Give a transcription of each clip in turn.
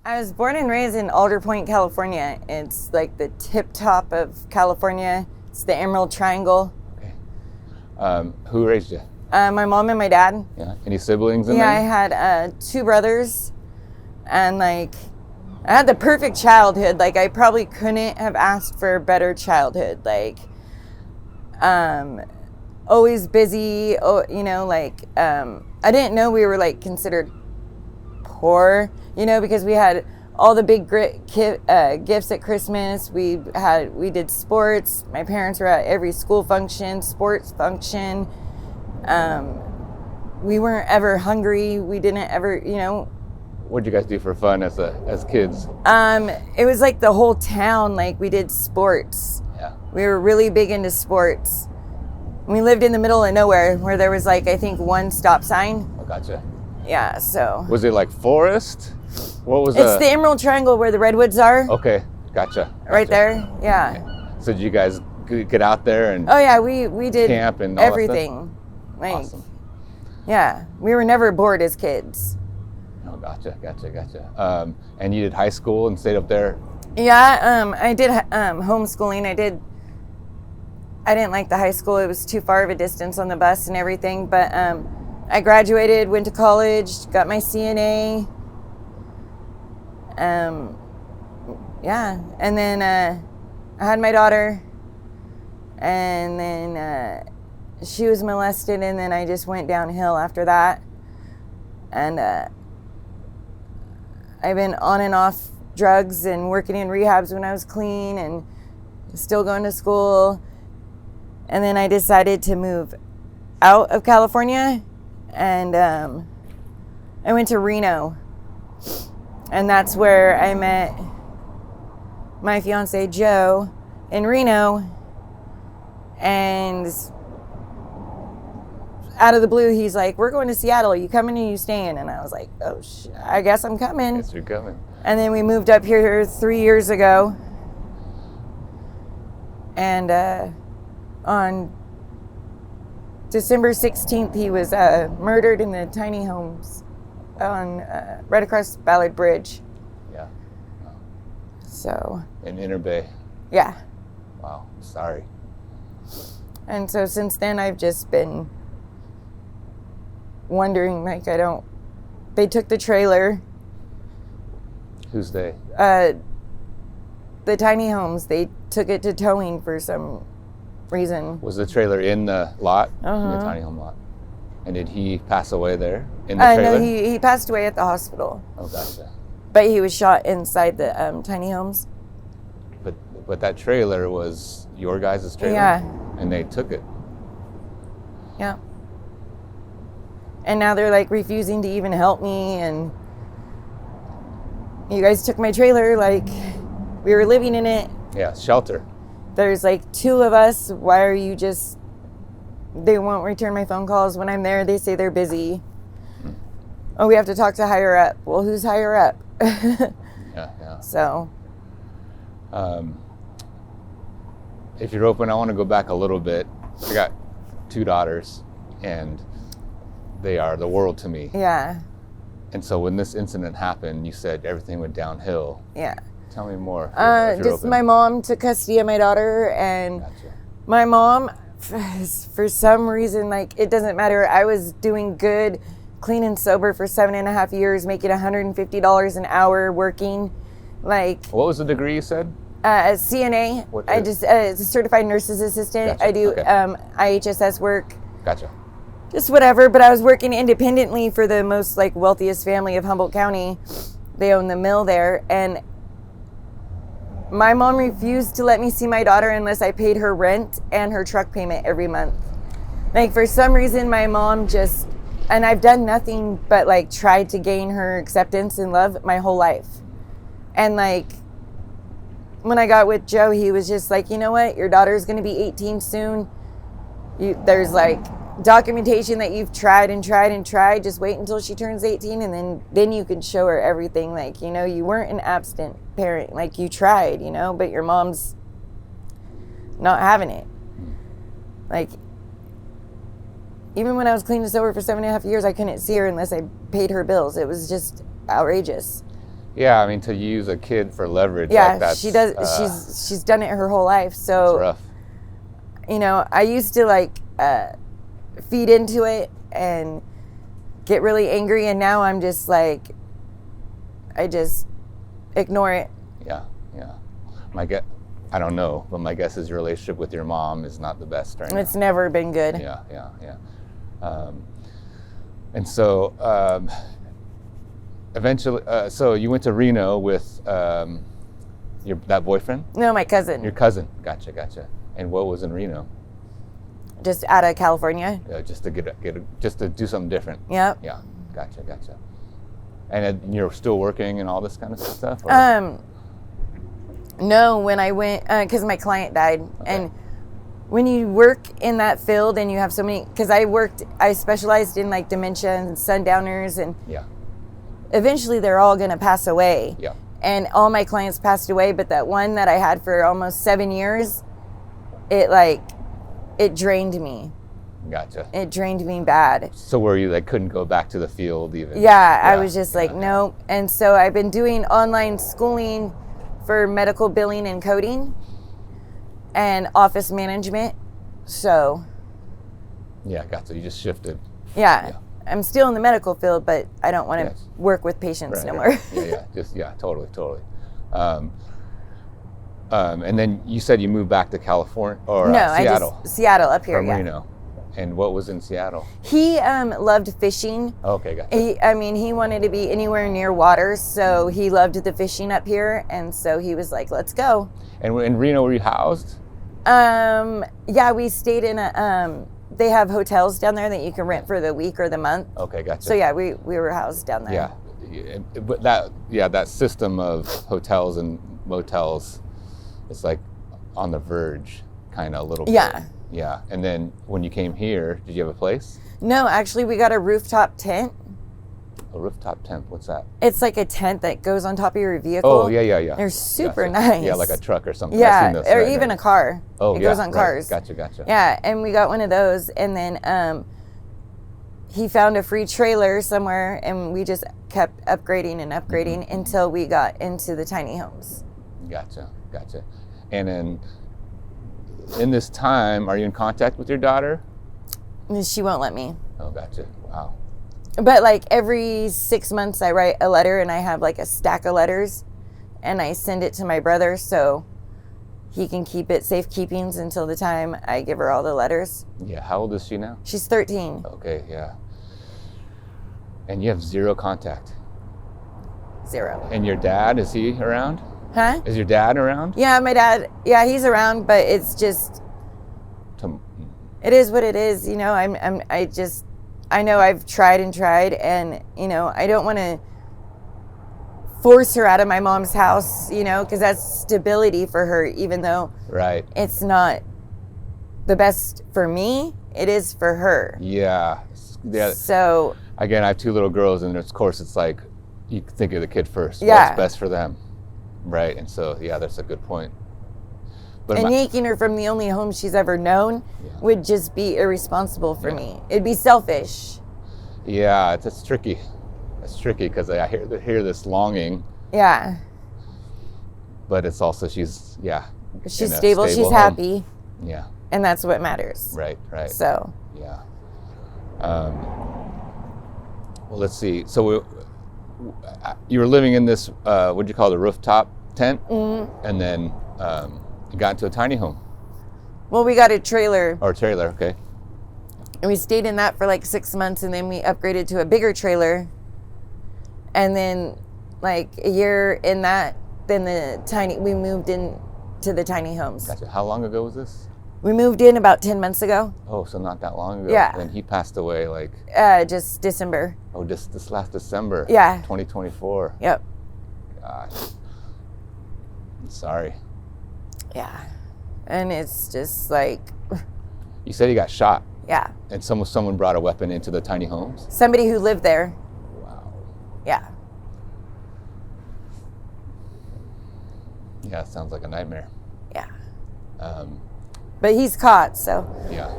I was born and raised in Alder Point, California. It's like the tip top of California. It's the Emerald Triangle. Okay. Who raised you? My mom and my dad. Yeah. Any siblings in Yeah, I there? had 2 brothers, and like I had the perfect childhood. Like I probably couldn't have asked for a better childhood. Like, always busy. Oh, I didn't know we were like considered poor. Because we had all the big gifts at Christmas. We did sports. My parents were at every school function, sports function. We weren't ever hungry. We didn't ever, What'd you guys do for fun as kids? It was like the whole town. Like we did sports. Yeah. We were really big into sports. We lived in the middle of nowhere where there was like, I think, 1 stop sign. Oh, gotcha. Yeah, so. Was it like forest? What was It's the Emerald Triangle where the redwoods are. Okay, gotcha. Right there, yeah. Okay. So did you guys get out there and Oh yeah, we did camp and all everything. That stuff? Awesome. Yeah, we were never bored as kids. Oh, gotcha. And you did high school and stayed up there? Yeah, I did homeschooling. I didn't like the high school. It was too far of a distance on the bus and everything. But I graduated, went to college, got my CNA. Yeah, and then I had my daughter, and then she was molested, and then I just went downhill after that. And I've been on and off drugs and working in rehabs when I was clean and still going to school. And then I decided to move out of California, and I went to Reno. And that's where I met my fiance, Joe, in Reno. And out of the blue, he's like, we're going to Seattle. Are you coming or you staying? And I was like, oh, I guess I'm coming. Guess you're coming. And then we moved up here 3 years ago. And on December 16th, he was murdered in the tiny homes on right across Ballard Bridge. Yeah. Wow. So. In Inner Bay. Yeah. Wow. Sorry. And so since then, I've just been wondering, like, they took the trailer. Who's they? The tiny homes, they took it to towing for some reason. Was the trailer in the lot? Uh-huh. In the tiny home lot? And did he pass away there in the trailer? No, he passed away at the hospital. Oh, gotcha. But he was shot inside the tiny homes. But that trailer was your guys' trailer? Yeah. And they took it? Yeah. And now they're like refusing to even help me, and you guys took my trailer, like we were living in it. Yeah, shelter. There's like 2 of us. Why are you just... They won't return my phone calls. When I'm there, they say they're busy. Oh, we have to talk to higher up. Well, who's higher up? Yeah. So. If you're open, I want to go back a little bit. I got 2 daughters, and they are the world to me. Yeah. And so when this incident happened, you said everything went downhill. Yeah. Tell me more. If you're just open. my mom took custody of my daughter, and Gotcha. my mom, for some reason, like, it doesn't matter. I was doing good, clean and sober for 7.5 years, making $150 an hour working. Like, What was the degree you said? CNA. It's a certified nurse's assistant. Gotcha. I do Okay. IHSS work. Gotcha. Just whatever, but I was working independently for the most like wealthiest family of Humboldt County. They own the mill there, and my mom refused to let me see my daughter unless I paid her rent and her truck payment every month. Like, for some reason, my mom just, and I've done nothing but like tried to gain her acceptance and love my whole life. And like, when I got with Joe, he was just like, you know what, your daughter's gonna be 18 soon. There's like documentation that you've tried and tried and tried. Just wait until she turns 18, and then you can show her everything. Like, you weren't an absent parent. Like, you tried, but your mom's not having it. Like, even when I was clean and sober for 7.5 years, I couldn't see her unless I paid her bills. It was just outrageous. Yeah, I mean, to use a kid for leverage. Yeah, like that's, she does. She's done it her whole life. It's So, rough. you know, I used to like feed into it and get really angry, and now I'm just like, I just ignore it. Yeah. I don't know, but my guess is your relationship with your mom is not the best right now. It's never been good. Yeah. And so eventually, so you went to Reno with that boyfriend? No, my cousin. Your cousin. Gotcha. And what was in Reno? Just out of California. Just to just to do something different. Yep. Yeah. Gotcha. And you're still working and all this kind of stuff? Or? No, when I went, because my client died. Okay. And when you work in that field and you have so many, because I specialized in like dementia and sundowners, and Yeah. eventually they're all going to pass away. Yeah. And all my clients passed away, but that one that I had for almost 7 years, it drained me. Gotcha. It drained me bad. So were you like couldn't go back to the field even? Yeah, I was just like, no. And so I've been doing online schooling for medical billing and coding and office management. So Yeah, gotcha. You just shifted. yeah. I'm still in the medical field, but I don't want to work with patients no more. Totally. And then you said you moved back to California or Seattle. Seattle up here, from Reno. And what was in Seattle? He loved fishing. Okay, gotcha. He wanted to be anywhere near water, so he loved the fishing up here, and so he was like, let's go. And in Reno, were you housed? Yeah, we stayed in they have hotels down there that you can rent for the week or the month. Okay, gotcha. So yeah, we were housed down there. Yeah, but that system of hotels and motels is like on the verge, kind of a little bit. Yeah. And then when you came here, did you have a place? No, actually, we got a rooftop tent. A rooftop tent? What's that? It's like a tent that goes on top of your vehicle. Oh, yeah. They're super nice. Yeah, like a truck or something. Yeah, I've seen those, or even a car. Oh, it goes on cars. Gotcha. Yeah, and we got one of those, and then he found a free trailer somewhere, and we just kept upgrading until we got into the tiny homes. Gotcha. And then in this time, are you in contact with your daughter? She won't let me. Oh, gotcha. Wow. But like every 6 months I write a letter, and I have like a stack of letters, and I send it to my brother so he can keep it safekeepings until the time I give her all the letters. Yeah, how old is she now? She's 13. Okay, yeah. And you have zero contact? 0. And your dad, is he around? Huh? Is your dad around? Yeah, my dad, he's around, but it's just, it is what it is, you know. I know I've tried, and, you know, I don't want to force her out of my mom's house, you know, because that's stability for her, even though it's not the best for me, it is for her. Yeah. So, again, I have 2 little girls, and of course it's like, you think of the kid first. Yeah. What's best for them, right? And so, yeah, that's a good point. But and yanking her from the only home she's ever known would just be irresponsible for me. It'd be selfish. Yeah, it's tricky. It's tricky because I hear this longing. Yeah. But it's also she's stable, she's home. happy. Yeah. And that's what matters. Right. So. Yeah. Well, let's see. So you were living in this, what do you call it, a rooftop tent? Mm-hmm. And then you got into a tiny home. Well, we got a trailer. Or a trailer, okay. And we stayed in that for like 6 months, and then we upgraded to a bigger trailer. And then like a year in that, then we moved in to the tiny homes. Gotcha. How long ago was this? We moved in about 10 months ago. Oh, so not that long ago. Yeah. Then he passed away like... just December. Oh, this last December. Yeah. 2024. Yep. Gosh. I'm sorry. Yeah. And it's just like... You said he got shot. Yeah. And someone brought a weapon into the tiny homes? Somebody who lived there. Wow. Yeah. Yeah, it sounds like a nightmare. Yeah. But he's caught, so. Yeah.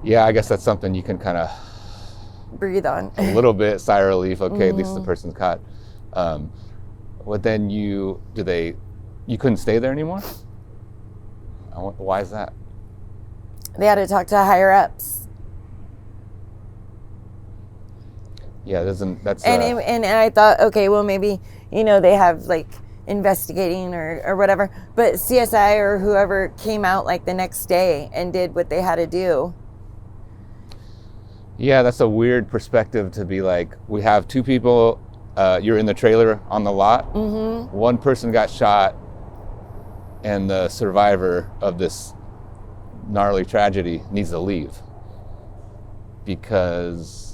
Yeah, I guess that's something you can kind of breathe on. a little bit, sigh of relief. Okay, at least the person's caught. But then you couldn't stay there anymore? Why is that? They had to talk to higher ups. Yeah, that's and I thought, okay, well, maybe, they have like investigating or whatever, but CSI or whoever came out like the next day and did what they had to do. Yeah, that's a weird perspective to be like, we have two people, you're in the trailer on the lot, one person got shot, and the survivor of this gnarly tragedy needs to leave because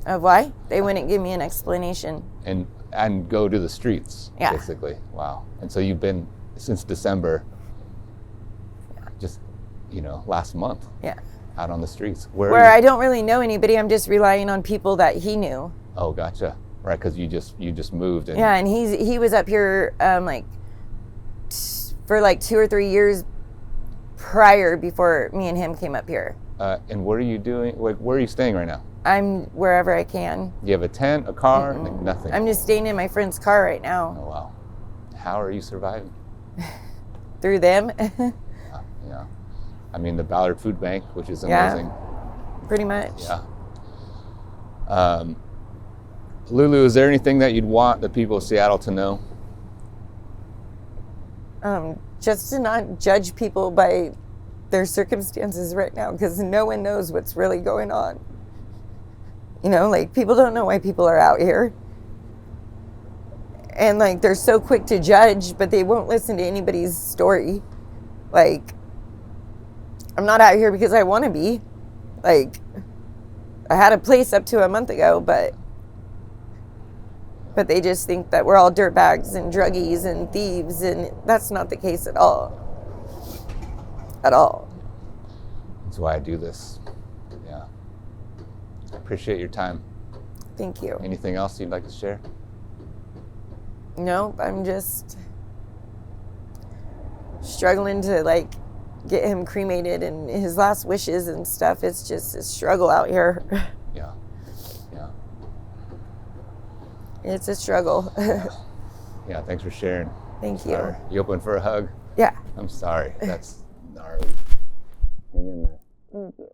of why? They wouldn't give me an explanation. And go to the streets, basically. Wow. And so you've been since December, just, last month. Yeah. Out on the streets. Where I don't really know anybody. I'm just relying on people that he knew. Oh, gotcha. Right, because you just moved. And he was up here for like 2 or 3 years prior before me and him came up here. And what are you doing? Where are you staying right now? I'm wherever I can. Do you have a tent, a car? Like nothing? I'm just staying in my friend's car right now. Oh, wow. How are you surviving? Through them. Yeah. I mean, the Ballard Food Bank, which is amazing. Yeah, pretty much. Yeah. Lulu, is there anything that you'd want the people of Seattle to know? Just to not judge people by their circumstances right now, because no one knows what's really going on. Like, people don't know why people are out here. And, like, they're so quick to judge, but they won't listen to anybody's story. Like, I'm not out here because I want to be. Like, I had a place up to a month ago, but they just think that we're all dirtbags and druggies and thieves, and that's not the case at all. At all. That's why I do this. Yeah. Appreciate your time. Thank you. Anything else you'd like to share? Nope, I'm just struggling to, like, get him cremated and his last wishes and stuff. It's just a struggle out here. Yeah. It's a struggle. Yeah, thanks for sharing. Thank you. Sorry. You open for a hug? Yeah. I'm sorry. That's gnarly. Hang in there. Thank you.